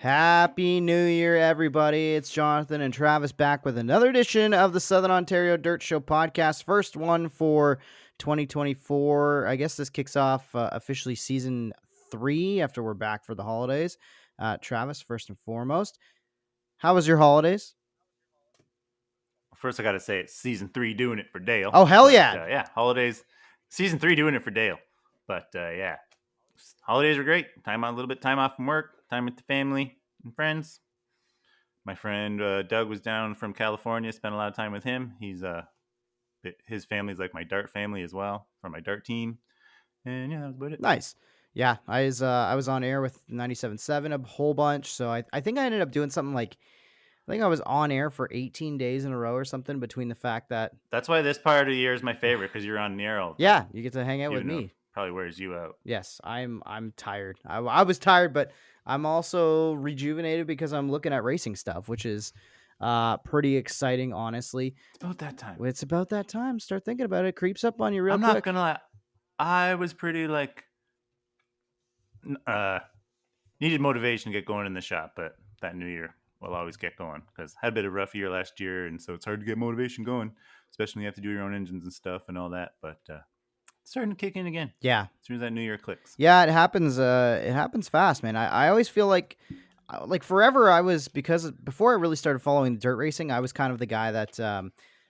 Happy New Year, everybody. It's Jonathan and Travis back with another edition of the Southern Ontario Dirt Show podcast. First one for 2024. I guess this kicks off officially season 3 after we're back for the holidays. Travis, first and foremost, how was your holidays? First, I got to say it's season 3 doing it for Dale. Oh, hell yeah. Yeah, holidays. Season 3 doing it for Dale. But yeah, holidays were great. Time off from work, time with the family and friends. My friend Doug was down from California. Spent a lot of time with him. His family's like my dart family as well, from my dart team. And yeah, that was about it. Nice. Yeah, I was on air with 97.7 a whole bunch. So I think I ended up doing something like, I think I was on air for 18 days in a row or something, between the fact that That's why this part of the year is my favorite, because you're on the air all the time. yeah, you get to hang out with Even though me. it probably wears you out. Yes, I'm tired. I was tired, but I'm also rejuvenated because I'm looking at racing stuff, which is pretty exciting, honestly. It's about that time. It's about that time. Start thinking about it. It creeps up on you real I'm quick. not gonna lie. I was pretty needed motivation to get going in the shop, but that new year will always get going, because I had a bit of a rough year last year, and so it's hard to get motivation going, especially when you have to do your own engines and stuff and all that. But it's starting to kick in again. Yeah, as soon as that new year clicks. yeah, it happens. It happens fast, man. I always feel like forever I was, because before I really started following dirt racing, I was kind of the guy that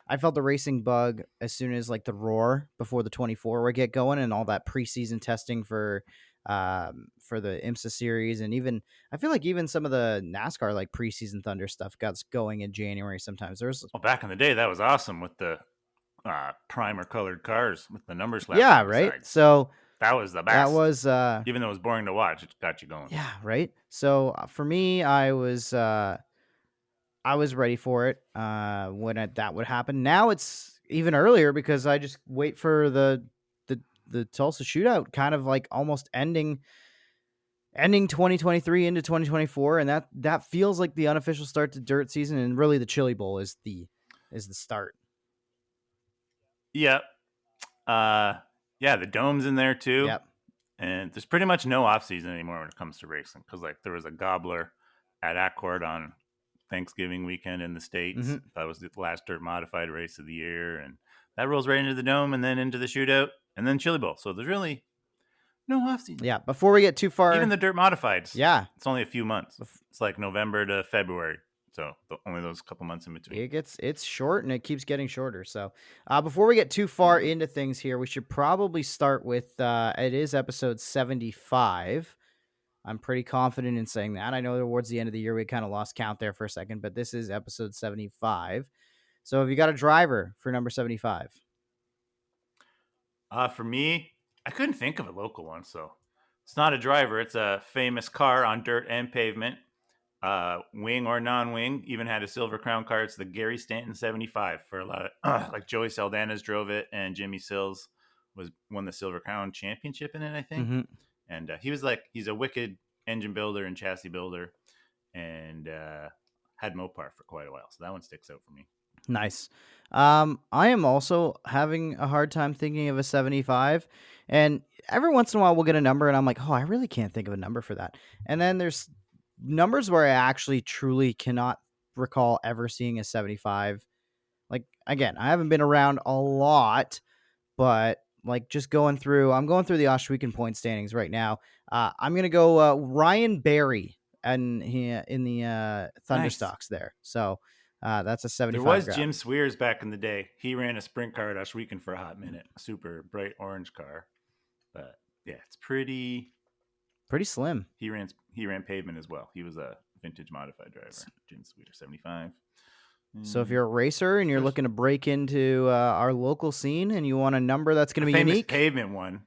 I felt the racing bug as soon as like the Roar before the 24 would get going and all that preseason testing for the IMSA series, and even I feel like even some of the NASCAR like preseason Thunder stuff got going in January. Sometimes there's Back in the day, that was awesome with the primer colored cars with the numbers slapped yeah, on the right. sides. So That was the best. that was even though it was boring to watch, it got you going. yeah, right. So for me, I was ready for it when that would happen. Now it's even earlier because I just wait for the Tulsa shootout, kind of like almost ending 2023 into 2024, and that feels like the unofficial start to dirt season, and really the Chili Bowl is the start. Yeah. The dome's in there too. Yep. And there's pretty much no off season anymore when it comes to racing, because like there was a gobbler at Accord on Thanksgiving weekend in the States. Mm-hmm. That was the last dirt modified race of the year, and that rolls right into the dome and then into the shootout and then Chili Bowl. So there's really no off season. Yeah. Before we get too far, even the dirt modifieds. Yeah, it's only a few months. It's like November to February. So only those couple months in between. It's short, and it keeps getting shorter. So before we get too far into things here, we should probably start with it is episode 75. I'm pretty confident in saying that. I know towards the end of the year we kind of lost count there for a second, but this is episode 75. So have you got a driver for number 75? For me, I couldn't think of a local one, so it's not a driver. It's a famous car on dirt and pavement. Wing or non-wing, even had a Silver Crown car. It's the Gary Stanton 75 for a lot of like Joey Saldana's drove it, and Jimmy Sills won the Silver Crown championship in it, I think. Mm-hmm. And he's a wicked engine builder and chassis builder, and had Mopar for quite a while, so that one sticks out for me. Nice. I am also having a hard time thinking of a 75, and every once in a while we'll get a number and I'm like, oh, I really can't think of a number for that. And then there's numbers where I actually truly cannot recall ever seeing a 75. Like, again, I haven't been around a lot, but like I'm going through the Oshweekend point standings right now. I'm going to go Ryan Berry and in the Thunderstocks there. So that's a 75. There was grab. Jim Swears back in the day. He ran a sprint car at Oshweekend for a hot minute. A super bright orange car. But yeah, it's pretty slim. He ran pavement as well. He was a vintage modified driver. Jim Swears 75. So if you're a racer and you're looking to break into our local scene and you want a number that's going to be unique, pavement one,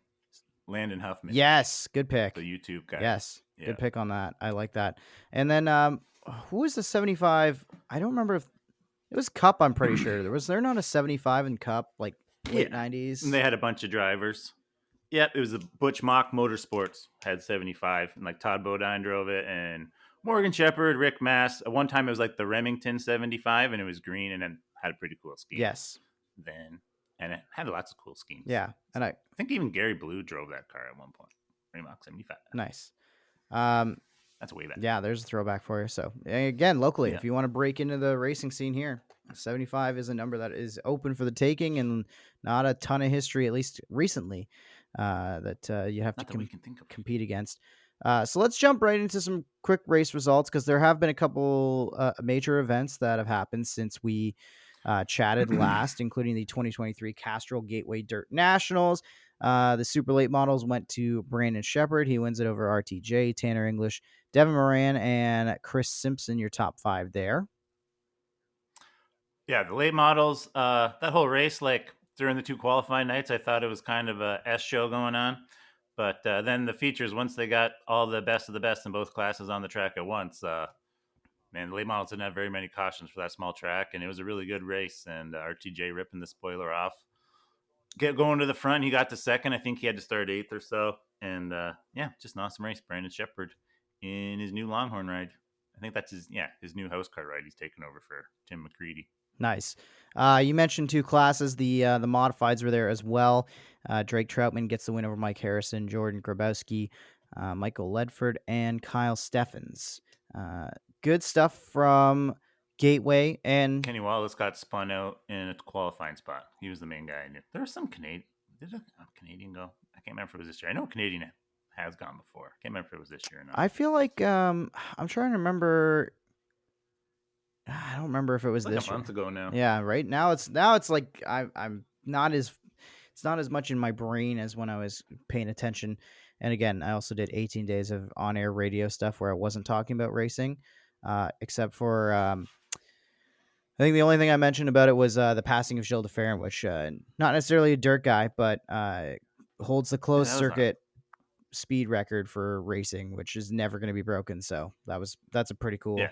Landon Huffman. Yes, good pick. The YouTube guy. Yes, yeah. Good pick on that. I like that. And then who was the 75? I don't remember if it was Cup. I'm pretty sure was there not a 75 in Cup like late 90s. And they had a bunch of drivers. Yep, it was the Butch Mock Motorsports had 75, and like Todd Bodine drove it, and Morgan Shepherd, Rick Mass. At one time, it was like the Remington 75, and it was green, and then had a pretty cool scheme. Yes. And it had lots of cool schemes. Yeah, and I think even Gary Blue drove that car at one point. Remock 75. Nice. And That's way back. Yeah, there's a throwback for you. So again, locally, Yeah. if you want to break into the racing scene here, 75 is a number that is open for the taking, and not a ton of history, at least recently, that you have to Not that we can think of. compete against. So let's jump right into some quick race results, because there have been a couple major events that have happened since we chatted last, including the 2023 Castrol Gateway Dirt Nationals. The super late models went to Brandon Shepard. He wins it over RTJ, Tanner English, Devin Moran, and Chris Simpson, your top 5 there. Yeah, the late models, that whole race, like during the 2 qualifying nights, I thought it was kind of a S show going on. But then the features, once they got all the best of the best in both classes on the track at once, man, the late models didn't have very many cautions for that small track, and it was a really good race. And RTJ ripping the spoiler off, going to the front. He got to second. I think he had to start 8th or so. And yeah, just an awesome race. Brandon Shepard in his new Longhorn ride. I think that's his new house car ride. He's taken over for Tim McCready. Nice. You mentioned 2 classes. The modifieds were there as well. Drake Troutman gets the win over Mike Harrison, Jordan Grabowski, Michael Ledford, and Kyle Steffens. Good stuff from Gateway. And Kenny Wallace got spun out in a qualifying spot. He was the main guy. There was some Canadian. Did a Canadian go? I can't remember if it was this year. I know Canadian has gone before. I can't remember if it was this year or not. I feel like I'm trying to remember. I don't remember if it was It's like this a month ago now. Yeah, right now it's like I'm not as it's not as much in my brain as when I was paying attention. And again, I also did 18 days of on-air radio stuff where I wasn't talking about racing, except for I think the only thing I mentioned about it was the passing of Gilles de Ferrin, which not necessarily a dirt guy, but holds the closed that was circuit speed record for racing, which is never going to be broken. So that's a pretty cool. Yeah,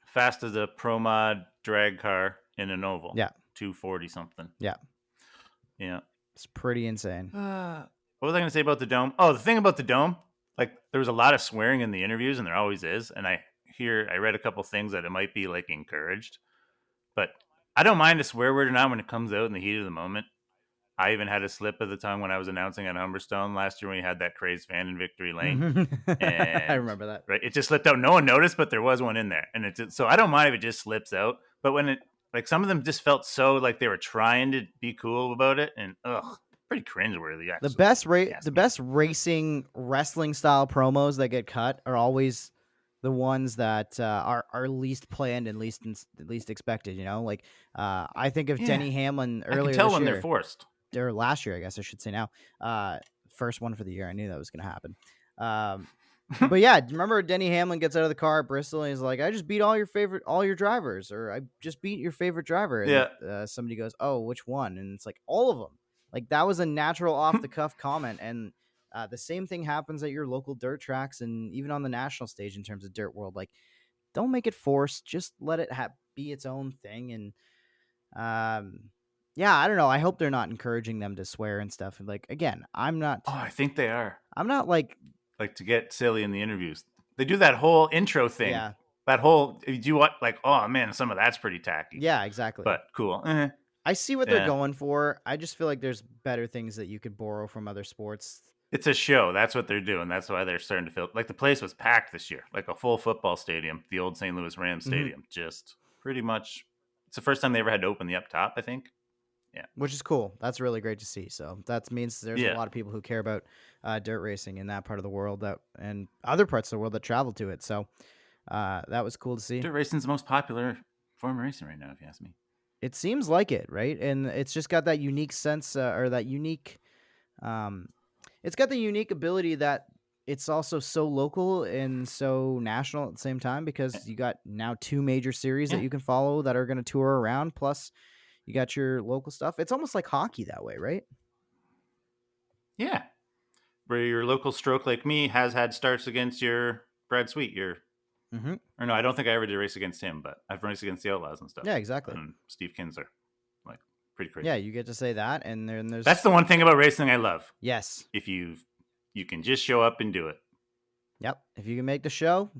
fast as a Pro Mod drag car in an oval. Yeah, 240 something. Yeah, yeah, it's pretty insane. What was I going to say about the dome? Oh, the thing about the dome, like there was a lot of swearing in the interviews, and there always is. And I read a couple things that it might be like encouraged, but I don't mind a swear word or not when it comes out in the heat of the moment. I even had a slip of the tongue when I was announcing at Humberstone last year when we had that crazed fan in Victory Lane. And I remember that. Right, it just slipped out. No one noticed, but there was one in there, and it's so I don't mind if it just slips out. But when it like some of them just felt so like they were trying to be cool about it, and pretty cringeworthy. Actually, The best racing wrestling style promos that get cut are always the ones that are least planned and least expected. You know, like I think of Denny Hamlin earlier. I can tell this when year, they're forced. Or last year, I guess I should say now. First one for the year. I knew that was going to happen. But yeah, remember Denny Hamlin gets out of the car at Bristol and he's like, "I just beat all your drivers," or "I just beat your favorite driver." And somebody goes, "Oh, which one?" And it's like, all of them. Like that was a natural off the cuff comment. And the same thing happens at your local dirt tracks and even on the national stage in terms of dirt world. Like, don't make it forced. Just let it be its own thing. And yeah, I don't know. I hope they're not encouraging them to swear and stuff. Like, again, I'm not. Oh, I think they are. I'm not like to get silly in the interviews. They do that whole intro thing. Yeah. That whole you what like, oh man, some of that's pretty tacky. Yeah, exactly. But cool. I see what they're going for. I just feel like there's better things that you could borrow from other sports. It's a show. That's what they're doing. That's why they're starting to feel like the place was packed this year, like a full football stadium, the old St. Louis Rams stadium. Just pretty much. It's the first time they ever had to open the up top, I think. Yeah, which is cool. That's really great to see. So that means there's a lot of people who care about dirt racing in that part of the world and other parts of the world that travel to it. So that was cool to see. Dirt racing's the most popular form of racing right now, if you ask me. It seems like it, right? And it's just got that unique sense or that unique. It's got the unique ability that it's also so local and so national at the same time, because you got now 2 major series that you can follow that are going to tour around. Plus, you got your local stuff. It's almost like hockey that way, right? Yeah. Where your local Stroke Like Me has had starts against your Brad Sweet, Or no, I don't think I ever did race against him, but I've raced against the Outlaws and stuff. Yeah, exactly. And Steve Kinsler. Like, pretty crazy. Yeah, you get to say that, and then there's... That's the one thing about racing I love. Yes. If you can just show up and do it. Yep. If you can make the show,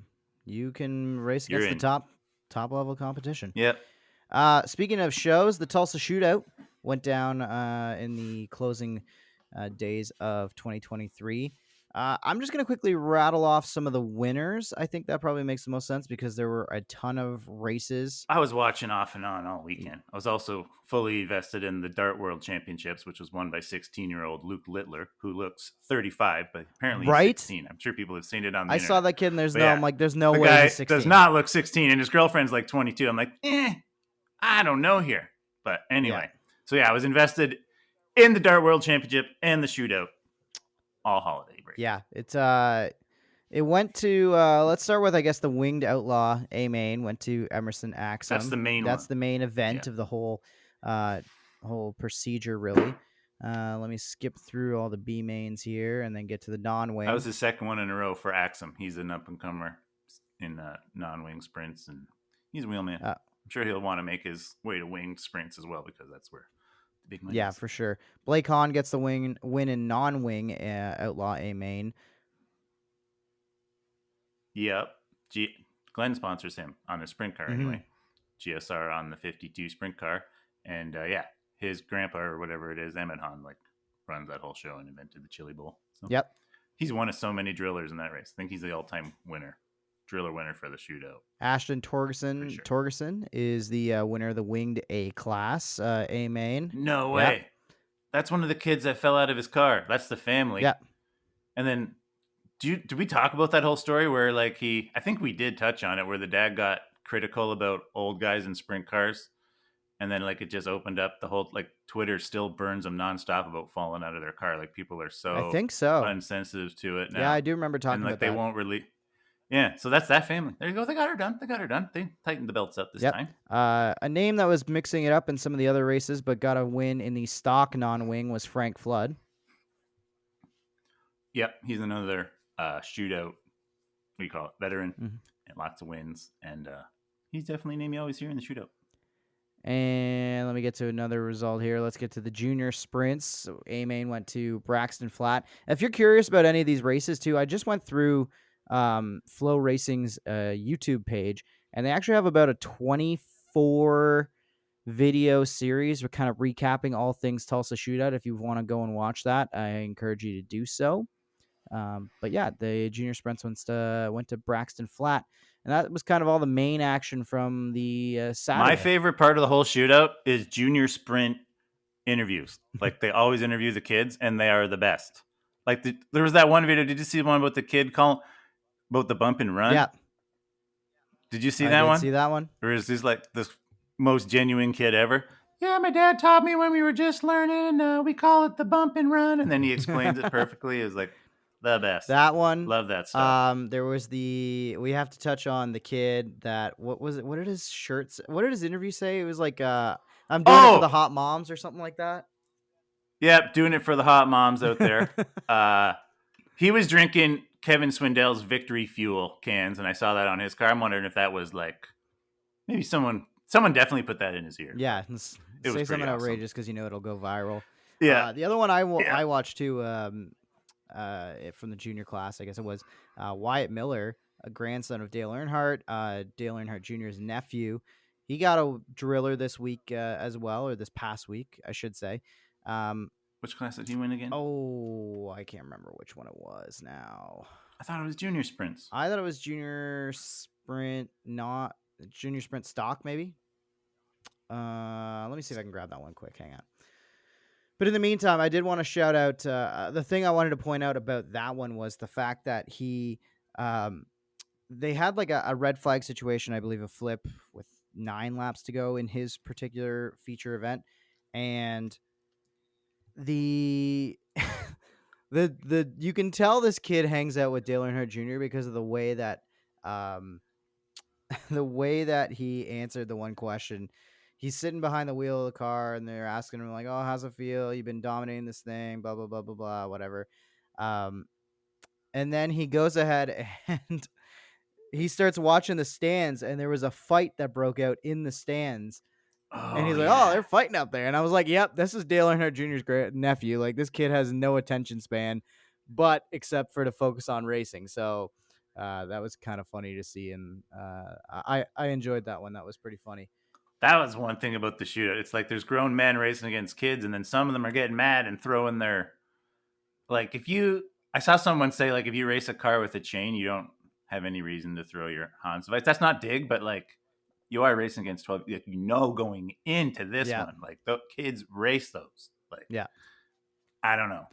you can race against the top level competition. Yep. Speaking of shows, the Tulsa Shootout went down in the closing days of 2023. I'm just going to quickly rattle off some of the winners. I think that probably makes the most sense because there were a ton of races. I was watching off and on all weekend. I was also fully invested in the Dart World Championships, which was won by 16-year-old Luke Littler, who looks 35, but apparently he's Right? 16. I'm sure people have seen it on the I saw internet. that kid and But yeah, I'm like, there's no the way guy he's does 16. not look 16, and his girlfriend's like 22. I'm like, I don't know here. But Yeah. anyway, so yeah, I was invested in the Dart World Championship and the Shootout all holiday break. Yeah. It went to let's start with I guess the winged outlaw A main went to Emerson That's the Axum. main That's one. the main event Yeah. of the uh whole procedure really. Let me skip through all the B mains here and then get to the That was non-wing. his second one in a row for Axum. He's an up and comer in non-wing sprints, and he's a wheelman. Uh, I'm sure he'll want to make his way to winged sprints as well because that's where the big money yeah, is. for sure. Blake Hahn gets the win in non-wing outlaw A main. Yep. Glenn sponsors him on his sprint car Mm-hmm. anyway. GSR on the 52 sprint car, and yeah, his grandpa or whatever it is, Emmett Hahn, like runs that whole show and invented the Chili Bowl. So Yep. he's one of so many drillers in that race. I think he's the all-time driller winner for the shootout. Ashton Pretty sure. Torgerson is the winner of the winged A class A main. No Yep. way. That's one of the kids that fell out of his car. That's the family. Yep. And then, did we talk about that whole story where like I think we did touch on it, where the dad got critical about old guys in sprint cars, and then like it just opened up the whole like Twitter still burns them nonstop about falling out of their car. Like people are I so think so. unsensitive to it Yeah, now, I do remember and talking like about they that. won't really. Yeah, so that's that family. There you go. They got her done. They got her done. They tightened the belts up this Yep. time. A name that was mixing it up in some of the other races, but got a win in the stock non-wing was Frank Flood. Yep, he's another shootout. What do you call it? Veteran, mm-hmm. and lots of wins, and he's definitely a name you always hear in the shootout. And let me get to another result here. Let's get to the junior sprints. So A main went to Braxton Flat. If you're curious about any of these races too, I just went through Flow Racing's YouTube page, and they actually have about a 24 video series. We're kind of recapping all things Tulsa Shootout. If you want to go and watch that, I encourage you to do so. But yeah, the junior sprints went to Braxton Flat, and that was kind of all the main action from the Saturday. My favorite part of the whole shootout is junior sprint interviews. Like they always interview the kids, and they are the best. Like there was that one video. Did you see the one about the kid calling about the bump and run? Yeah. Did you see I that did one? see that one. Or is this like the most genuine kid ever? Yeah, my dad taught me when we were just learning. We call it the bump and run, and then he explains it perfectly. Is like the best. That one. Love that stuff. There was we have to touch on the kid that what was it? What did his interview say? It was like I'm doing it for the hot moms or something like that. Yep, doing it for the hot moms out there. He was drinking Kevin Swindell's Victory Fuel cans, and I saw that on his car. I'm wondering if that was like maybe someone definitely put that in his ear. Yeah, say something outrageous because it'll go viral. Yeah. The other one I watched too from the junior class, I guess it was Wyatt Miller, a grandson of Dale Earnhardt, Dale Earnhardt Jr.'s nephew. He got a driller this week as well, or this past week, I should say. Which class did he win again? Oh, I can't remember which one it was now. I thought it was junior sprints. I thought it was junior sprint, not junior sprint stock, maybe. Let me see if I can grab that one quick. Hang on. But in the meantime, I did want to shout out the thing I wanted to point out about that one was the fact that they had like a red flag situation, I believe, a flip with 9 laps to go in his particular feature event, and the you can tell this kid hangs out with Dale Earnhardt Jr. because of the way that the way that he answered the one question. He's sitting behind the wheel of the car, and they're asking him like, "Oh, how's it feel? You've been dominating this thing, blah blah blah blah blah, whatever." And then he goes ahead and he starts watching the stands, and there was a fight that broke out in the stands. And he's like, "Oh, they're fighting up there." And I was like, "Yep, this is Dale Earnhardt Jr.'s nephew. Like, this kid has no attention span, but except for to focus on racing." So that was kind of funny to see, and I enjoyed that one. That was pretty funny. That was one thing about the shootout. It's like there's grown men racing against kids, and then some of them are getting mad and throwing their like if you I saw someone say like if you race a car with a chain, you don't have any reason to throw your Hans device. That's not dig, but like you are racing against 12. Like, going into this Yeah, one, like the kids race those. Like yeah, I don't know.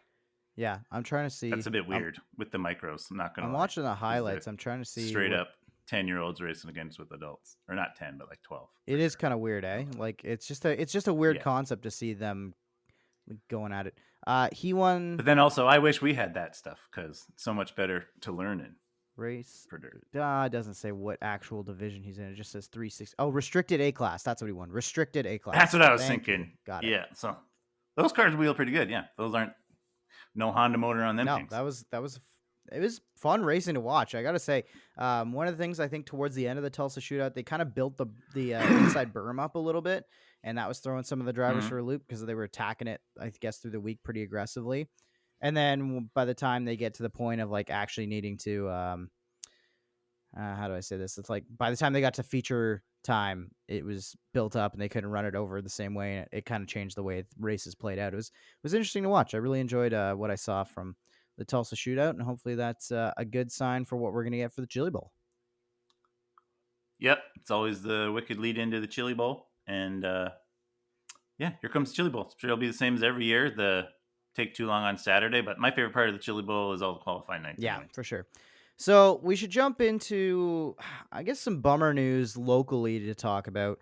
yeah. I'm trying to That's see. a bit weird with the micros. I'm not gonna I'm lie, watching the because the highlights. I'm trying to see straight what up 10-year-olds racing against with adults, or not 10, but like 12 for it is. sure. Kind of weird, So eh? Like it's just a weird yeah, concept to see them like, going at it. He won but then also I wish we had that stuff because it's so much better to learn in race. for dirt. It doesn't say what actual division he's in. It just says 360. Oh, restricted A class. That's what he won. Restricted A That's class. what I was Thank you. thinking. Got it. Yeah, so those cars wheel pretty good. Yeah, those aren't no Honda motor on them No, things. it was fun racing to watch. I gotta say, one of the things I think towards the end of the Tulsa shootout, they kind of built the inside berm up a little bit, and that was throwing some of the drivers Mm-hmm. for a loop because they were attacking it, I guess, through the week pretty aggressively. And then by the time they get to the point of like actually needing to, how do I say this? It's like by the time they got to feature time, it was built up and they couldn't run it over the same way. And it kind of changed the way races played out. It was interesting to watch. I really enjoyed what I saw from the Tulsa shootout, and hopefully that's a good sign for what we're going to get for the Chili Bowl. Yep, it's always the wicked lead into the Chili Bowl, and yeah, here comes the Chili Bowl. I'm sure it'll be the same as every year. The take too long on Saturday, but my favorite part of the Chili Bowl is all the qualifying nights Yeah, anyway. for sure. So we should jump into, I guess, some bummer news locally to talk about,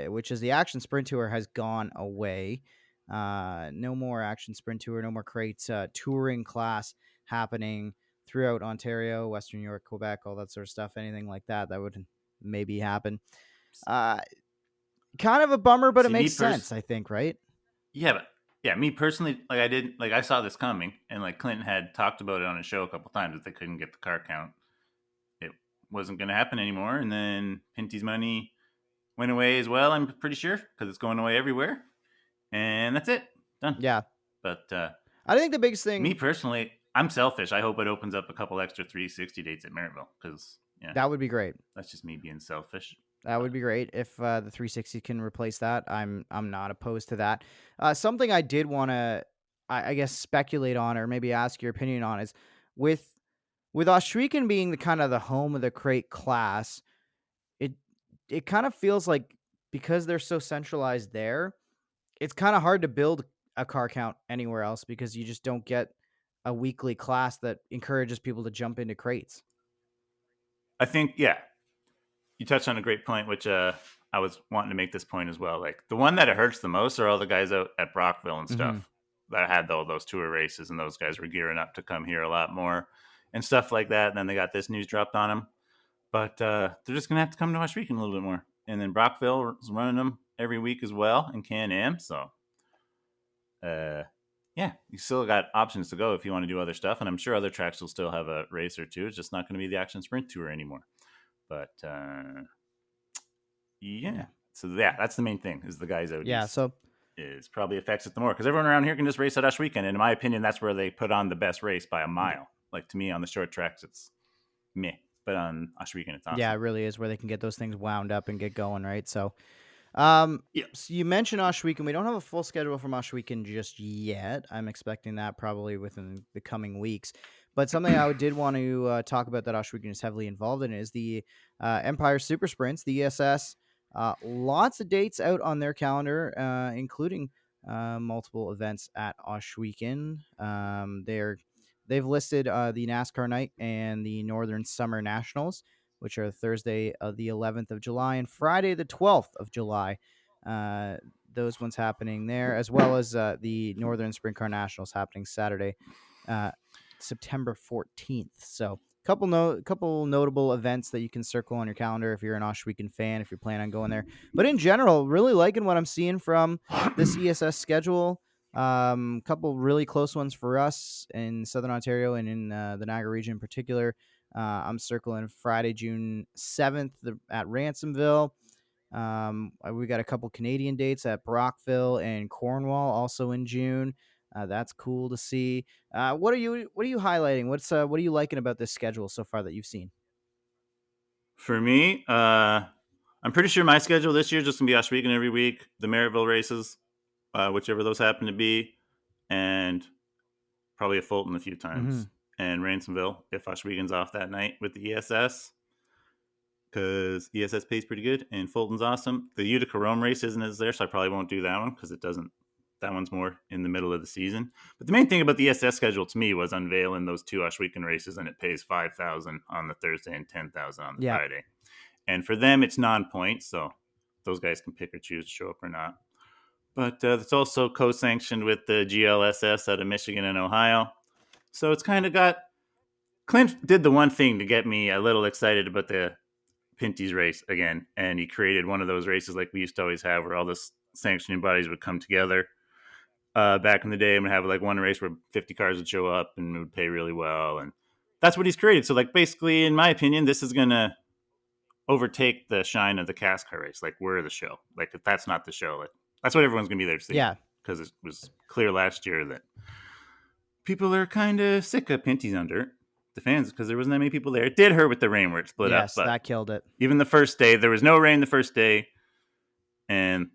which is the Action Sprint Tour has gone away. No more Action Sprint Tour, no more crates touring class happening throughout Ontario, Western New York, Quebec, all that sort of stuff. Anything like that would maybe happen. Uh, Kind of a bummer, but it See me makes sense, pers I think, right? Yeah, but yeah, me personally, like I didn't like I saw this coming, and like Clinton had talked about it on his show a couple times that they couldn't get the car count. It wasn't going to happen anymore, and then Pinty's money went away as well. I'm pretty sure because it's going away everywhere, and that's it, done. Yeah. But I think the biggest me thing personally, I'm selfish. I hope it opens up a couple extra 360 dates at Maryville because yeah, that would be great. that's just me being selfish. That would But be great if the 360 can replace that. I'm not opposed to that. Something I did want to, I guess, speculate on or maybe ask your opinion on is with with Oshwegan being the kind of the home of the crate class. It it kind of feels like because they're so centralized there, it's kind of hard to build a car count anywhere else because you just don't get a weekly class that encourages people to jump into crates. I think yeah, you touched on a great point, which I was wanting to make this point as well. Like the one that it hurts the most are all the guys out at Brockville and Hmm. stuff that had all those tour races, and those guys were gearing up to come here a lot more and stuff like that. And then they got this news dropped on them, but they're just gonna have to come to West Weekend a little bit more. And then Brockville is running them every week as well, and Can-Am. So uh, yeah, you still got options to go if you want to do other stuff, and I'm sure other tracks will still have a race or two. It's just not going to be the Action Sprint Tour anymore. But yeah. Yeah, So yeah, that's the main thing is the guys out yeah. east So is probably affects it the more because everyone around here can just race at Ash Weekend. And in my opinion, that's where they put on the best race by a mile. Like to me, on the short tracks, it's meh, but on Ash Weekend, it's yeah, awesome. it really is where they can get those things wound up and get going, right? Yeah. So you mentioned Oshweek, and we don't have a full schedule from Oshweek just yet. I'm expecting that probably within the coming weeks. But something did want to talk about that Oshweek is heavily involved in is the Empire Super Sprints, the ESS. Lots of dates out on their calendar, including multiple events at Oshweekend. They've listed the NASCAR night and the Northern Summer Nationals, which are Thursday the 11th of July and Friday the 12th of July. Uh, those ones happening there, as well as the Northern Sprint Car Nationals happening Saturday, uh, September 14th. So, couple notable events that you can circle on your calendar if you're an Oshweekend fan, if you're planning on going there. But in general, really liking what I'm seeing from this ESS schedule. Couple really close ones for us in Southern Ontario and in the Niagara region in particular. I'm circling Friday, June 7th at Ransomville. We got a couple Canadian dates at Brockville and Cornwall, also in June. That's cool to see. What are you highlighting? What are you liking about this schedule so far that you've seen? For me, I'm pretty sure my schedule this year is just gonna be Ash Weekend every week, the Maryville races, whichever those happen to be, and probably a Fulton a few Mm-hmm. times. and Ransomville if Oshwegan's off that night with the ESS, because ESS pays pretty good and Fulton's awesome. The Utica Rome race isn't as there, so I probably won't do that one because it doesn't. That one's more in the middle of the season. But the main thing about the ESS schedule to me was unveiling those two Oshwegan races, and it pays $5,000 on the Thursday and $10,000 on the Yeah. Friday. And for them, it's non-points, so those guys can pick or choose to show up or not. But it's also co-sanctioned with the GLSS out of Michigan and Ohio. So it's kind of got... Clint did the one thing to get me a little excited about the Pinty's race again, and he created one of those races like we used to always have, where all the sanctioning bodies would come together. Back in the day, I'm gonna have like one race where 50 cars would show up and it would pay really well, and that's what he's created. So, like, basically, in my opinion, this is gonna overtake the shine of the cast car race. Like, we're the show. Like, if that's not the show, like, that's what everyone's gonna be there to see. Yeah. Because it was clear last year that people are kind of sick of Pinty's under the fans because there wasn't that many people there. It did hurt with the rain where it split up. Yes, But that killed it. even the first day, there was no rain the first day, and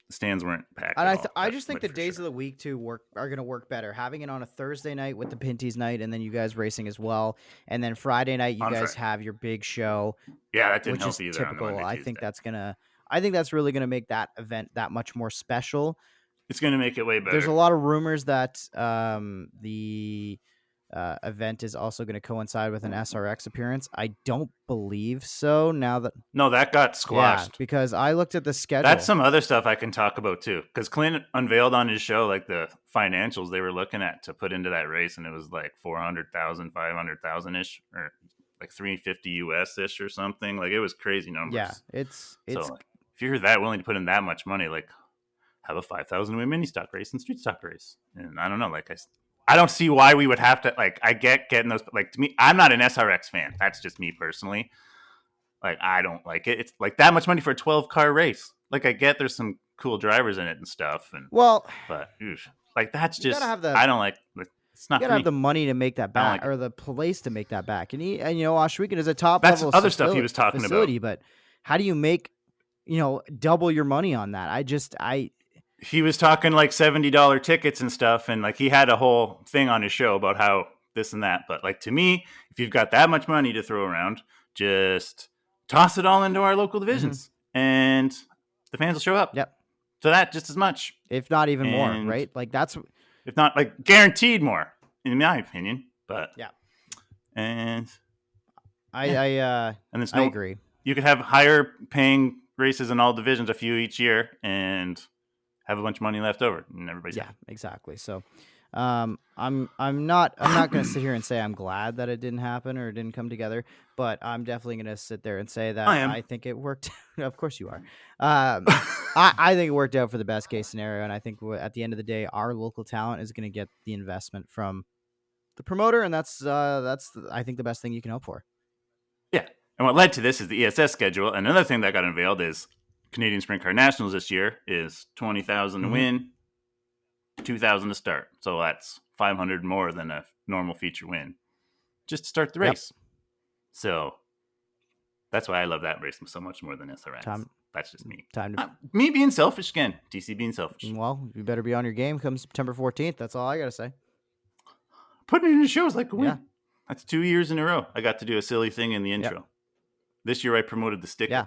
the stands weren't packed. And at all. I just think the For days sure. of the week are going to work better. Having it on a Thursday night with the Pinty's night, and then you guys racing as well, and then Friday night you On guys Friday. have your big show, Yeah, that didn't which help is either. On the typical. Monday, I think Tuesday. that's really gonna make that event that much more special. It's going to make it way better. There's a lot of rumors that the event is also going to coincide with an SRX appearance. I don't believe so. Now that No, that got yeah, squashed. because I looked at the schedule. That's some other stuff I can talk about too. Because Clint unveiled on his show like the financials they were looking at to put into that race, and it was like 400,000, 500,000 ish, or like 350 US ish or something. Like, it was crazy numbers. Yeah, it's so like, if you're that willing to put in that much money, like, have a 5,000 win mini stock race and street stock race. And I don't know, like, I don't see why we would have to, like, I get getting those, like, to me, I'm not an SRX fan. That's just me personally. Like, I don't like it. It's like that much money for a 12 car race. Like, I get there's some cool drivers in it and stuff. But like, that's just, I don't like, it's not you for gotta me. have the money to make that back, like or the place to make that back. And you know, Oshwegan is a top That's level other stuff he was talking facility, about. but how do you make, double your money on that? He was talking like $70 tickets and stuff, and like he had a whole thing on his show about how this and that. But like, to me, if you've got that much money to throw around, just toss it all into our local divisions, and the fans will show up. Yep. So that just as much, if not even more, right? Like, that's, if not like guaranteed more, in my opinion. But yeah, and I agree. You could have higher paying races in all divisions, a few each year, and have a bunch of money left over, and everybody's happy. Exactly. So, I'm not going to sit here and say I'm glad that it didn't happen or it didn't come together, but I'm definitely going to sit there and say that I think it worked. Of course you are. I think it worked out for the best case scenario, and I think at the end of the day, our local talent is going to get the investment from the promoter, and that's I think the best thing you can hope for. Yeah, and what led to this is the ESS schedule. And another thing that got unveiled is Canadian Sprint Car Nationals this year is 20,000 to win, 2,000 to start. So that's 500 more than a normal feature win, just to start the race. Yep. So that's why I love that race so much more than SRX. That's just me. Me being selfish again. TC being selfish. Well, you better be on your game come September 14th. That's all I gotta say. Putting it in the show is like a win. Yeah. That's 2 years in a row. I got to do a silly thing in the intro. Yep. This year I promoted the sticker. Yeah.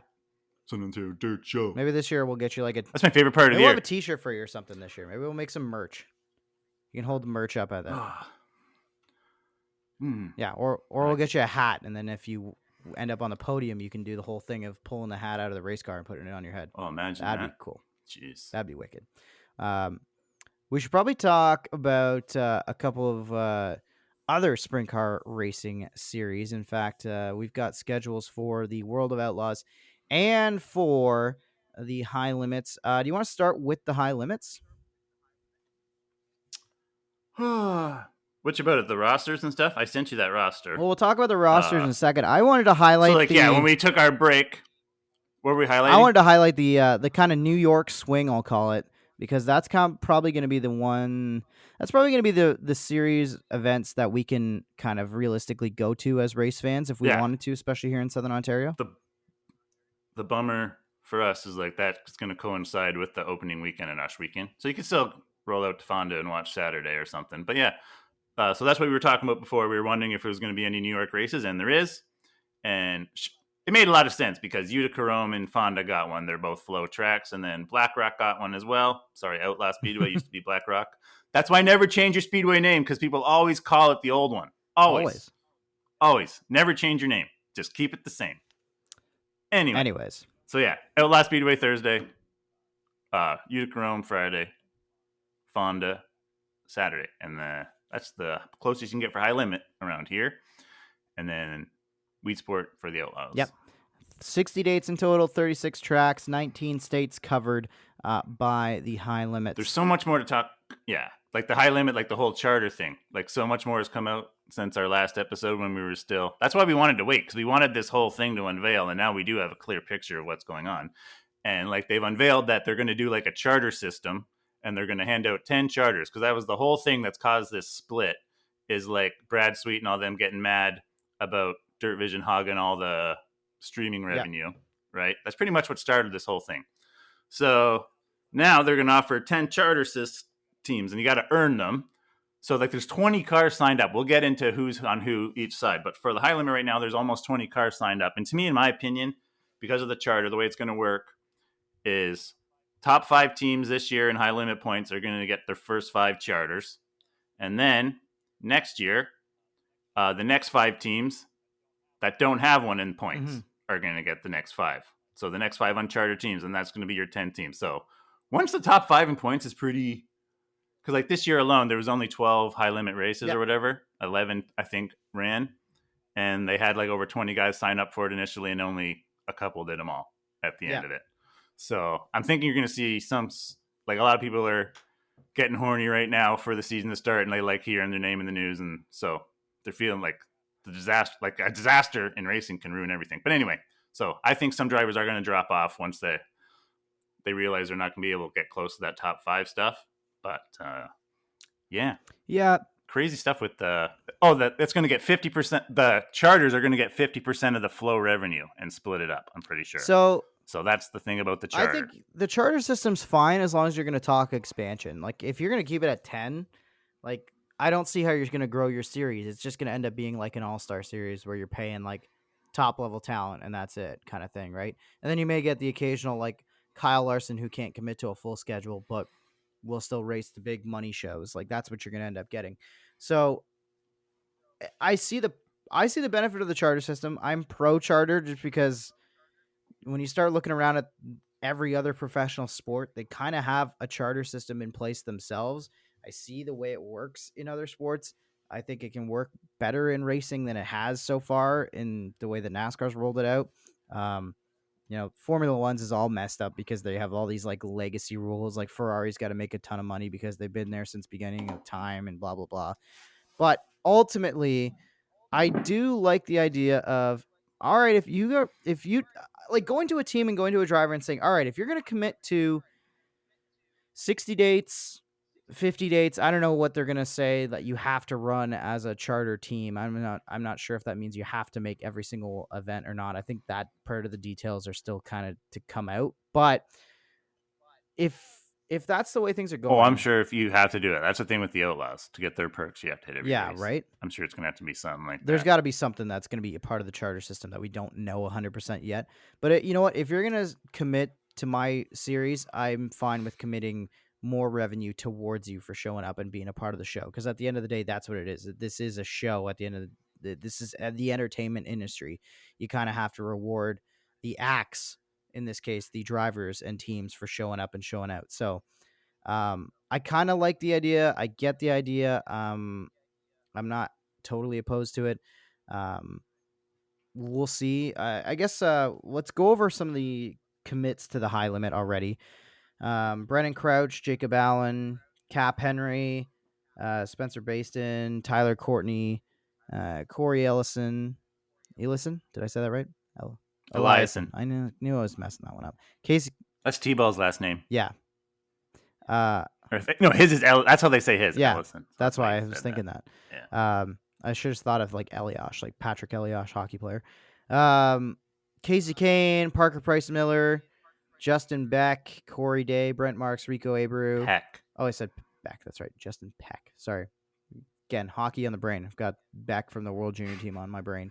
San Antonio Dirt Show. Maybe this year we'll get you like a... That's my favorite part of the year. We'll have a t-shirt for you or something this year. Maybe we'll make some merch. You can hold the merch up at that. Yeah, or we'll get you a hat, and then if you end up on the podium, you can do the whole thing of pulling the hat out of the race car and putting it on your head. Oh, imagine That'd be cool. Jeez. That'd be wicked. We should probably talk about a couple of other sprint car racing series. In fact, we've got schedules for the World of Outlaws and for the High Limits. Do you want to start with the High Limits? Which about it? The rosters and stuff? I sent you that roster. Well, we'll talk about the rosters in a second. I wanted to highlight when we took our break, what were we highlighting? I wanted to highlight the kind of New York swing, I'll call it, because that's probably going to be the one. That's probably going to be the series events that we can kind of realistically go to as race fans if we wanted to, especially here in Southern Ontario. The bummer for us is like that's going to coincide with the opening weekend and Oshwegan, so you can still roll out to Fonda and watch Saturday or something. But yeah, So that's what we were talking about before. We were wondering if there was going to be any New York races, and there is. And it made a lot of sense because Utica Rome and Fonda got one. They're both flow tracks. And then Black Rock got one as well. Sorry, Outlaw Speedway used to be Black Rock. That's why I never change your Speedway name because people always call it the old one. Always. Always. Never change your name. Just keep it the same. Anyways. So yeah, Outlaw Speedway Thursday, Utica Rome Friday, Fonda Saturday. And that's the closest you can get for high limit around here. And then Wheat Sport for the Outlaws. Yep. 60 dates in total, 36 tracks, 19 states covered by the high limits. There's so much more to talk. Yeah. Like the high limit, like the whole charter thing. Like so much more has come out since our last episode when we were still. That's why we wanted to wait because we wanted this whole thing to unveil. And now we do have a clear picture of what's going on. And like they've unveiled that they're going to do like a charter system and they're going to hand out 10 charters because that was the whole thing that's caused this split is like Brad Sweet and all them getting mad about Dirt Vision hogging all the streaming revenue, right? That's pretty much what started this whole thing. So now they're going to offer 10 charter teams and you got to earn them. So like there's 20 cars signed up. We'll get into who's on who each side. But for the high limit right now, there's almost 20 cars signed up. And to me, in my opinion, because of the charter, the way it's going to work is top 5 teams this year in high limit points are going to get their first 5 charters. And then next year, the next 5 teams that don't have one in points are going to get the next 5. So the next 5 uncharted teams, and that's going to be your 10 teams. So once the top 5 in points is pretty, because like this year alone, there was only 12 high limit races or whatever. 11, I think, ran. And they had like over 20 guys sign up for it initially, and only a couple did them all at the end of it. So I'm thinking you're going to see some, like a lot of people are getting horny right now for the season to start, and they like hearing their name in the news. And so they're feeling like the disaster, like a disaster in racing can ruin everything. But anyway, so I think some drivers are going to drop off once they realize they're not going to be able to get close to that top 5 stuff. But yeah, crazy stuff with that's going to get 50%. The charters are going to get 50% of the flow revenue and split it up. I'm pretty sure. So that's the thing about the charter. I think the charter system's fine as long as you're going to talk expansion. Like if you're going to keep it at 10, like I don't see how you're going to grow your series. It's just going to end up being like an all-star series where you're paying like top level talent and that's it kind of thing, right? And then you may get the occasional like Kyle Larson who can't commit to a full schedule, but will still race the big money shows. Like that's what you're going to end up getting. So I see the benefit of the charter system. I'm pro charter just because when you start looking around at every other professional sport, they kind of have a charter system in place themselves. I see the way it works in other sports. I think it can work better in racing than it has so far in the way that NASCAR's rolled it out. Formula One's is all messed up because they have all these like legacy rules. Like Ferrari's got to make a ton of money because they've been there since beginning of time and blah, blah, blah. But ultimately, I do like the idea of, all right, if you like going to a team and going to a driver and saying, all right, if you're going to commit to 60 dates, 50 dates, I don't know what they're going to say that you have to run as a charter team. I'm not sure if that means you have to make every single event or not. I think that part of the details are still kind of to come out. But if that's the way things are going. Oh, I'm sure if you have to do it. That's the thing with the Outlaws. To get their perks, you have to hit every race. Right? I'm sure it's going to have to be something like that. There's got to be something that's going to be a part of the charter system that we don't know 100% yet. But you know what? If you're going to commit to my series, I'm fine with committing more revenue towards you for showing up and being a part of the show. Because at the end of the day, that's what it is. This is a show at the end of this is the entertainment industry. You kind of have to reward the acts, in this case, the drivers and teams for showing up and showing out. So I kind of like the idea. I get the idea. I'm not totally opposed to it. We'll see. I guess let's go over some of the commits to the high limit already. Brennan Crouch, Jacob Allen, Cap Henry, Spencer Baston, Tyler Courtney, Corey Ellison. Ellison? Did I say that right? Eliason. I knew I was messing that one up. Casey. That's T-Ball's last name. Yeah. No, his is that's how they say his. Yeah, Ellison. So that's why I was thinking that. Yeah. I should have thought of like Eliash, like Patrick Eliash, hockey player. Casey Kane, Parker Price Miller, Justin Beck, Corey Day, Brent Marks, Rico Abreu. Peck. Oh, I said Beck. That's right. Justin Peck. Sorry. Again, hockey on the brain. I've got back from the World Junior team on my brain.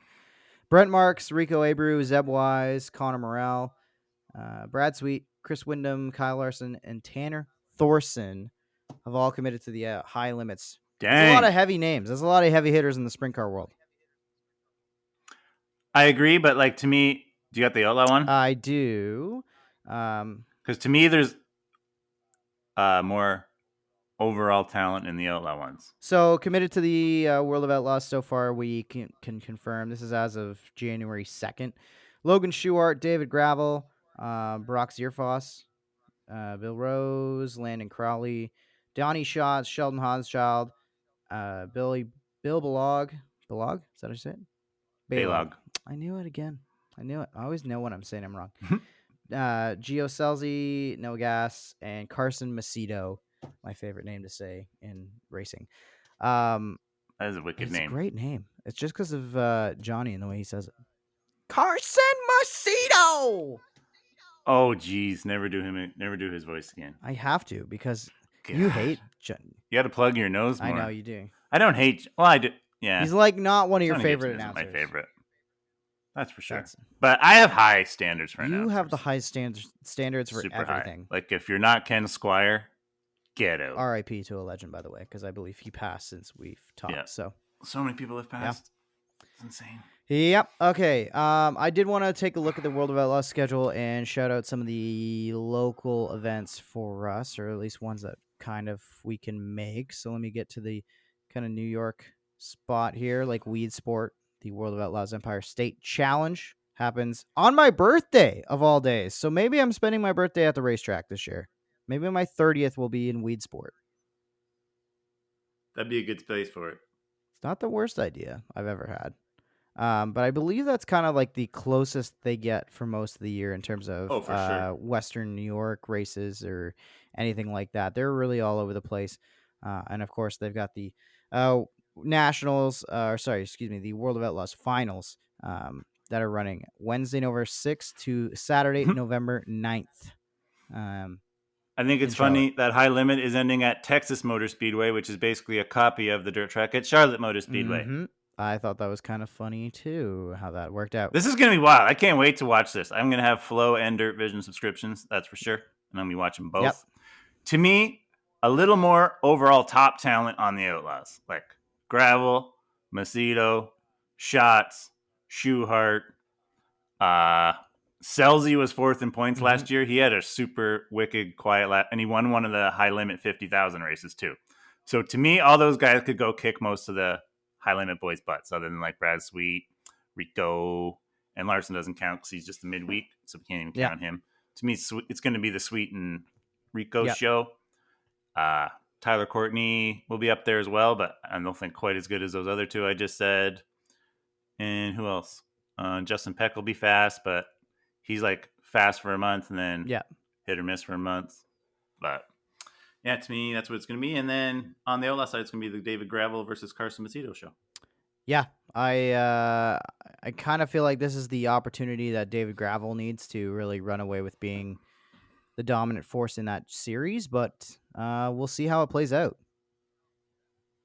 Brent Marks, Rico Abreu, Zeb Wise, Connor Morrell, Brad Sweet, Chris Wyndham, Kyle Larson, and Tanner Thorson have all committed to the high limits. There's a lot Dang. of heavy names. There's a lot of heavy hitters in the sprint car world. I agree, but like to me, do you got the Outlaw one? I do. Because to me, there's more overall talent in the Outlaw ones. So committed to the World of Outlaws so far, we can confirm. This is as of January 2nd. Logan Schuart, David Gravel, Brock Zierfoss, Bill Rose, Landon Crowley, Donnie Schatz, Sheldon Hanschild, Bill Balog. Balog? Is that how you say it? Balog. Baylog. I knew it again. I knew it. I always know when I'm saying I'm wrong. Gio Selzy, No Gas, and Carson Macedo, my favorite name to say in racing. That is a wicked It's name. a great name. It's just because of Johnny and the way he says it. Carson Macedo! Oh, geez, never do his voice again. I have to because God. you hate You got to plug your nose more. I know you do. I don't hate. Well, I do. Yeah, He's like not one of your Johnny favorite Gibson isn't announcers. my favorite. That's for sure. That's- But I have high standards for You announcers. have the high standards for Super everything. high. Like if you're not Ken Squire, get out. R.I.P. to a legend, by the way, because I believe he passed since we've talked. Yeah. So many people have passed. It's insane. Yep. Okay. I did want to take a look at the World of Outlaws schedule and shout out some of the local events for us, or at least ones that kind of we can make. So let me get to the kind of New York spot here, like Weed Sport. The World of Outlaws Empire State Challenge happens on my birthday of all days. So maybe I'm spending my birthday at the racetrack this year. Maybe my 30th will be in Weed Sport. That'd be a good place for it. It's not the worst idea I've ever had. But I believe that's kind of like the closest they get for most of the year in terms of Oh, for sure. Western New York races or anything like that. They're really all over the place. And of course, they've got the Nationals, the World of Outlaws finals that are running Wednesday, November 6th to Saturday, November 9th. I think it's funny that High Limit is ending at Texas Motor Speedway, which is basically a copy of the dirt track at Charlotte Motor Speedway. Mm-hmm. I thought that was kind of funny, too, how that worked out. This is going to be wild. I can't wait to watch this. I'm going to have Flow and Dirt Vision subscriptions, that's for sure. And I'm going to be watching both. Yep. To me, a little more overall top talent on the Outlaws, like Gravel, Macedo, Schatz, Schuhart. Selzy was fourth in points last year. He had a super wicked quiet lap, and he won one of the High Limit 50,000 races too. So to me, all those guys could go kick most of the High Limit boys' butts, other than like Brad Sweet, Rico, and Larson doesn't count because he's just the midweek, so we can't even count him. To me, it's going to be the Sweet and Rico show. Tyler Courtney will be up there as well, but I don't think quite as good as those other two I just said. And who else? Justin Peck will be fast, but he's like fast for a month and then hit or miss for a month. But yeah, to me, that's what it's going to be. And then on the Outlaw side, it's going to be the David Gravel versus Carson Macedo show. Yeah, I kind of feel like this is the opportunity that David Gravel needs to really run away with being the dominant force in that series, but we'll see how it plays out.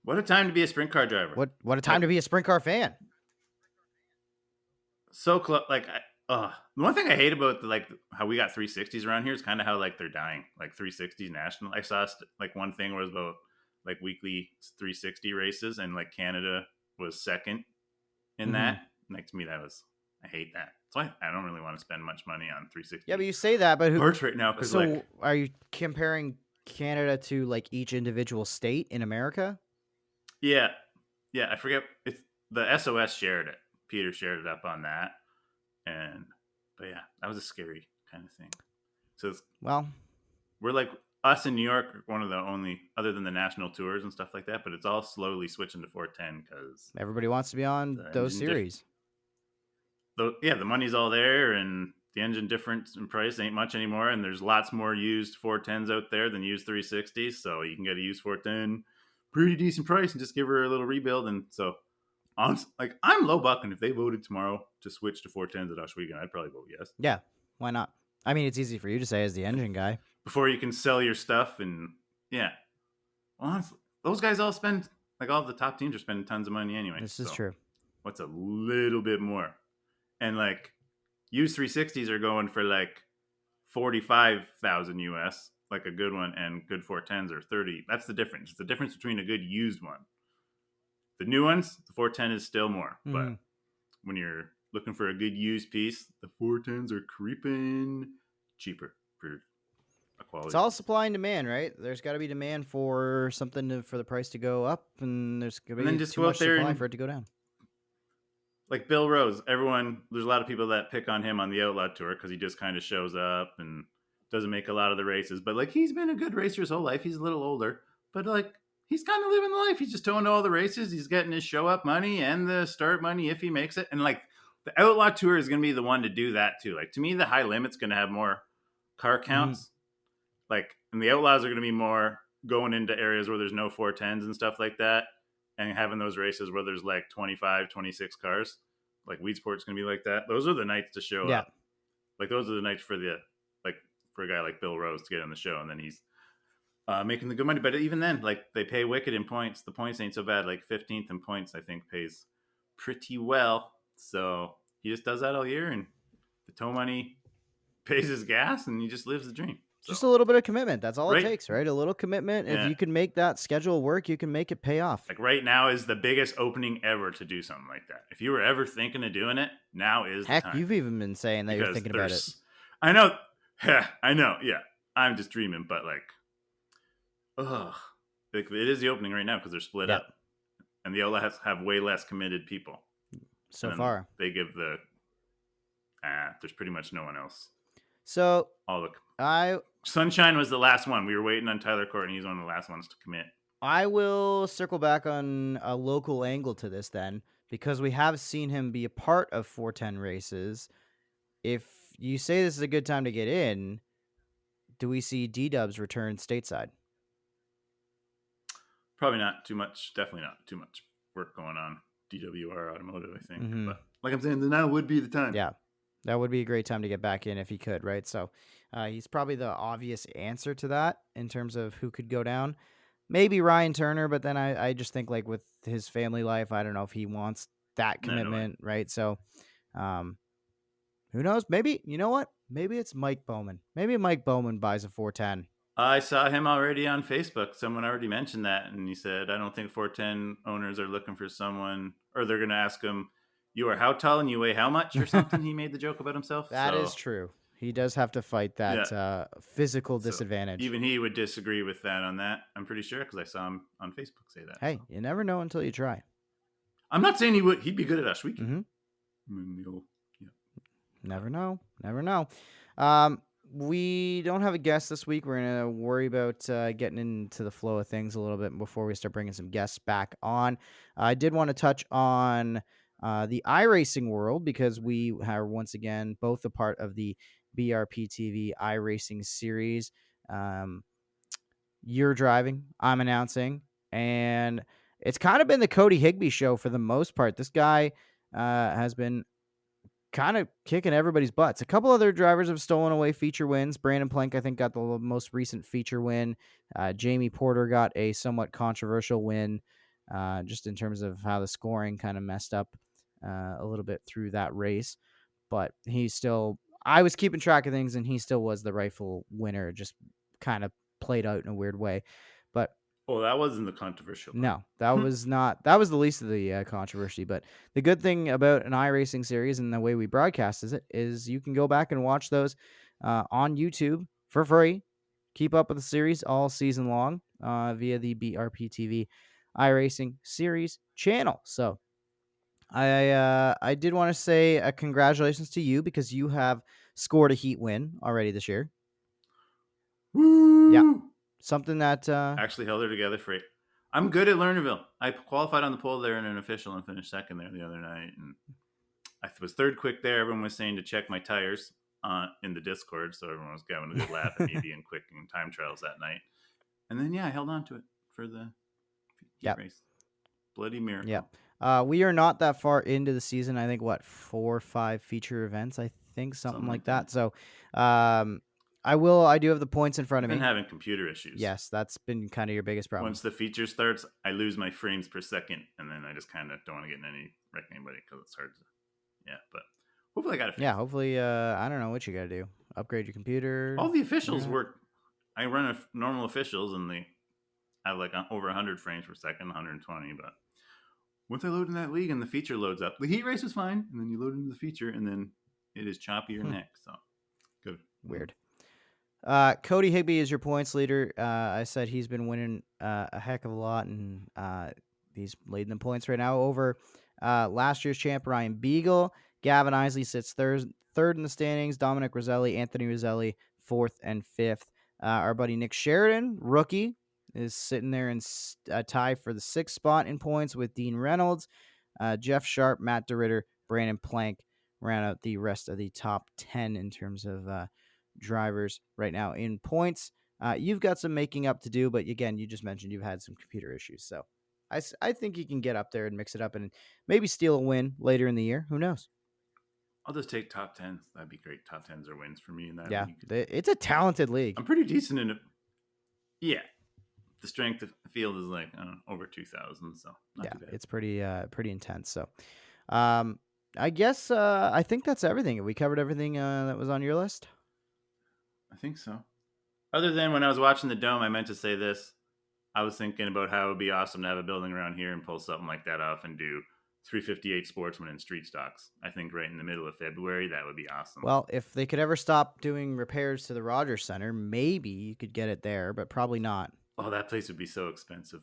What a time to be a sprint car driver. What a time to be a sprint car fan. So close. Like, the one thing I hate about how we got 360s around here is kind of how like they're dying. Like 360s national. I saw like one thing was about like weekly 360 races, and like Canada was second in that. Like to me, I hate that. So I don't really want to spend much money on 360. Yeah, but you say that, but parts right now because like, are you comparing Canada to like each individual state in America? Yeah, I forget. It's the SOS shared it. Peter shared it up on that, but yeah, that was a scary kind of thing. So we're like us in New York, one of the only other than the national tours and stuff like that, but it's all slowly switching to 410 because everybody wants to be on those series. The money's all there, and the engine difference in price ain't much anymore, and there's lots more used 410s out there than used 360s, so you can get a used 410 pretty decent price and just give her a little rebuild. And so honestly, like, I'm low bucking if they voted tomorrow to switch to 410s at Oswego. I'd probably vote yes. Yeah, why not? I mean, it's easy for you to say as the engine guy. Before you can sell your stuff, and yeah. Well, honestly, those guys all spend like all the top teams are spending tons of money anyway. This is So true. what's a little bit more? And like used 360s are going for like 45,000 US, like a good one, and good 410s are 30. That's the difference. It's the difference between a good used one. The new ones, the 410 is still more, but Mm-hmm. when you're looking for a good used piece, the 410s are creeping cheaper for a It's quality all piece. supply and demand, right? There's got to be demand for something for the price to go up, and there's going And to then be just too go out much there supply and for it to go down. like Bill Rose, there's a lot of people that pick on him on the Outlaw Tour because he just kind of shows up and doesn't make a lot of the races. But like he's been a good racer his whole life. He's a little older, but like he's kind of living the life. He's just going to all the races. He's getting his show up money and the start money if he makes it. And like the Outlaw Tour is going to be the one to do that too. Like to me, the high limit's going to have more car Mm-hmm. counts. Like, and the Outlaws are going to be more going into areas where there's no 410s and stuff like that, and having those races where there's like 25, 26 cars. Like Weed Sport's going to be like that. Those are the nights to show Yeah. up. Like those are the nights for like for a guy like Bill Rose to get on the show, and then he's making the good money. But even then, like they pay wicked in points. The points ain't so bad. Like 15th in points, I think pays pretty well. So he just does that all year, and the tow money pays his gas, and he just lives the dream. So Just a little bit of commitment. That's all it right, takes, right? A little commitment. If yeah, you can make that schedule work, you can make it pay off. like right now is the biggest opening ever to do something like that. If you were ever thinking of doing it, now is the Heck, time you've even been saying that you're because thinking about it. there's, I know, I know, yeah, I'm just dreaming, but like, ugh, like it is the opening right now because they're split Yep. up, and the Outlaws have way less committed people, So and then far. they give the, there's pretty much no one else. So All the I Sunshine was the last one. We were waiting on Tyler Courtney. He's one of the last ones to commit. I will circle back on a local angle to this then, because we have seen him be a part of 410 races. If you say this is a good time to get in, do we see D-Dubs return stateside? Probably not too much. Definitely not too much work going on. DWR Automotive, I think. Mm-hmm. But like I'm saying, now would be the time. Yeah, that would be a great time to get back in if he could, right? So he's probably the obvious answer to that in terms of who could go down. Maybe Ryan Turner, but then I just think like with his family life, I don't know if he wants that No, no way. commitment, right? So um, who knows? Maybe, you know what? Maybe it's Mike Bowman. Maybe Mike Bowman buys a 410. I saw him already on Facebook. Someone already mentioned that, and he said, "I don't think 410 owners are looking for someone, or they're going to ask him, you are how tall and you weigh how much, or something." He made the joke about himself. That is So true. He does have to fight yeah, that physical so disadvantage. even he would disagree with that on that. I'm pretty sure because I saw him on Facebook say that. Hey, So you never know until you try. I'm not saying he would. He'd be good at Ashwiki. Mm-hmm. Yeah. Never know. Never know. We don't have a guest this week. We're going to worry about getting into the flow of things a little bit before we start bringing some guests back on. I did want to touch on the iRacing world because we are once again both a part of the BRP TV iRacing series. You're driving, I'm announcing, and it's kind of been the Cody Higbee show for the most part. This guy has been kind of kicking everybody's butts. A couple other drivers have stolen away feature wins. Brandon Plank, I think, got the most recent feature win. Jamie Porter got a somewhat controversial win, just in terms of how the scoring kind of messed up a little bit through that race. But I was keeping track of things, and he still was the rightful winner. Just kind of played out in a weird way. But Oh, that wasn't the controversial part. no, that was not. That was the least of the controversy. But the good thing about an iRacing series and the way we broadcast it is you can go back and watch those on YouTube for free. Keep up with the series all season long via the BRP TV iRacing series channel. So I did want to say congratulations to you because you have scored a heat win already this year. Woo! Yeah, something that Actually held her together for 8. I'm good at Lernerville. I qualified on the pole there in an official and finished second there the other night. And I was third quick there. Everyone was saying to check my tires in the Discord. So everyone was giving a good laugh at me being quick in time trials that night. And then, yeah, I held on to it for the heat race. Bloody miracle. Yeah. We are not that far into the season. I think, 4 or 5 feature events, I think, something like that. So I will. I do have the points in front I've of been me. having computer issues. Yes, that's been kind of your biggest problem. Once the feature starts, I lose my frames per second, and then I just kind of don't want to get in any wreck anybody because it's hard to. Yeah, but hopefully I got it fixed. Yeah, hopefully. I don't know what you got to do. Upgrade your computer. All the officials work. I run normal officials, and they have like over 100 frames per second, 120. But once I load in that league and the feature loads up, the heat race was fine, and then you load into the feature, and then it is choppier neck. So good. Weird. Cody Higby is your points leader. I said he's been winning a heck of a lot, and he's leading the points right now over last year's champ Ryan Beagle. Gavin Isley sits third in the standings. Dominic Roselli, Anthony Roselli, fourth and fifth. Our buddy Nick Sheridan, rookie, is sitting there in a tie for the sixth spot in points with Dean Reynolds. Jeff Sharp, Matt DeRitter, Brandon Plank ran out the rest of the top 10 in terms of drivers right now in points. You've got some making up to do, but again, you just mentioned you've had some computer issues. So I think you can get up there and mix it up and maybe steal a win later in the year. Who knows? I'll just take top 10s. That'd be great. Top 10s are wins for me in that league. Yeah, it's a talented league. I'm pretty decent in it. Yeah. The strength of the field is like over 2,000, so not too bad. It's pretty intense. So, I guess I think that's everything. Have we covered everything that was on your list? I think so. Other than when I was watching the Dome, I meant to say this. I was thinking about how it would be awesome to have a building around here and pull something like that off and do 358 Sportsman and Street Stocks. I think right in the middle of February, that would be awesome. Well, if they could ever stop doing repairs to the Rogers Center, maybe you could get it there, but probably not. Oh, that place would be so expensive.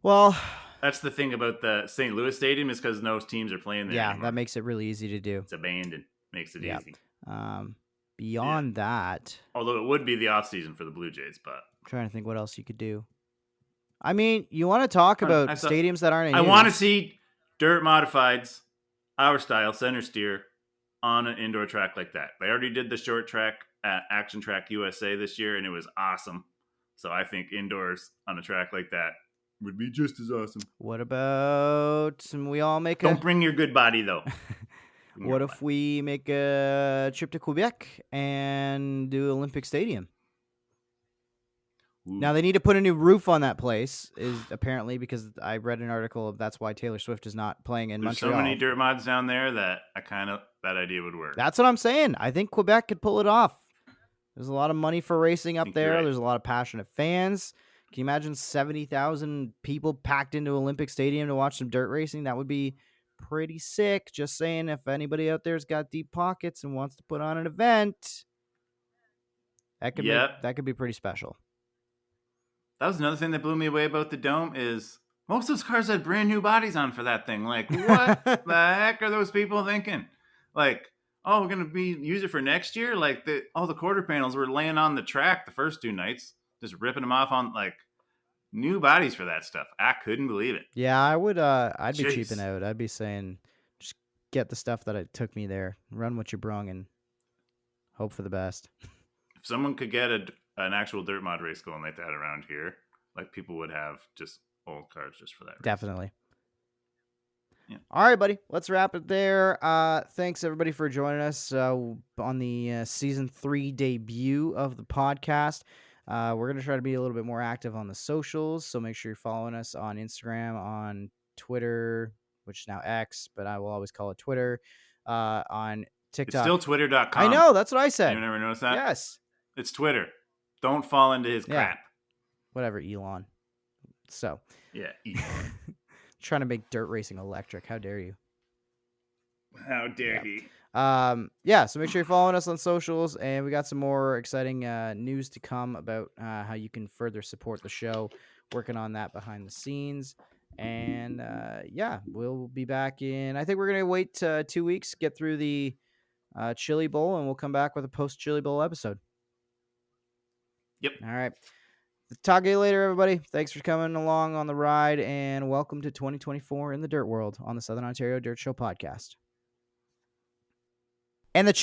Well, that's the thing about the St. Louis Stadium is because no teams are playing there anymore. That makes it really easy to do. It's abandoned. Makes it easy. Beyond that... Although it would be the off-season for the Blue Jays, but... I'm trying to think what else you could do. I mean, you want to talk about stadiums that aren't in use. I want to see dirt modifieds, our style, center steer, on an indoor track like that. They already did the short track at Action Track USA this year, and it was awesome. So I think indoors on a track like that would be just as awesome. What about we all make Don't bring your good body, though. What if we make a trip to Quebec and do Olympic Stadium? Ooh. Now, they need to put a new roof on that place, is apparently, because I read an article of that's why Taylor Swift is not playing in Montreal. There's so many dirt mods down there that that idea would work. That's what I'm saying. I think Quebec could pull it off. There's a lot of money for racing up there. Right. There's a lot of passionate fans. Can you imagine 70,000 people packed into Olympic Stadium to watch some dirt racing? That would be pretty sick. Just saying, if anybody out there's got deep pockets and wants to put on an event, that could be pretty special. That was another thing that blew me away about the Dome is most of those cars had brand new bodies on for that thing. Like, what the heck are those people thinking? Like, oh, we're going to use it for next year? Like, all the quarter panels were laying on the track the first 2 nights, just ripping them off on, like, new bodies for that stuff. I couldn't believe it. Yeah, I would. I'd be cheaping out. I'd be saying, just get the stuff that it took me there, run what you brung, and hope for the best. If someone could get an actual dirt mod race going like that around here, like people would have just old cars just for that race. Definitely. Yeah. All right, buddy. Let's wrap it there. Thanks, everybody, for joining us on the Season 3 debut of the podcast. We're going to try to be a little bit more active on the socials, so make sure you're following us on Instagram, on Twitter, which is now X, but I will always call it Twitter, on TikTok. It's still twitter.com. I know. That's what I said. You never noticed that? Yes. It's Twitter. Don't fall into his crap. Whatever, Elon. So. Yeah, Elon. Trying to make dirt racing electric. How dare you? How dare he? So make sure you're following us on socials, and we got some more exciting news to come about how you can further support the show. Working on that behind the scenes. And we'll be back in. I think we're gonna wait 2 weeks, get through the Chili Bowl, and we'll come back with a post Chili Bowl episode. Yep. All right. Talk to you later, everybody. Thanks for coming along on the ride, and welcome to 2024 in the Dirt World on the Southern Ontario Dirt Show podcast. And the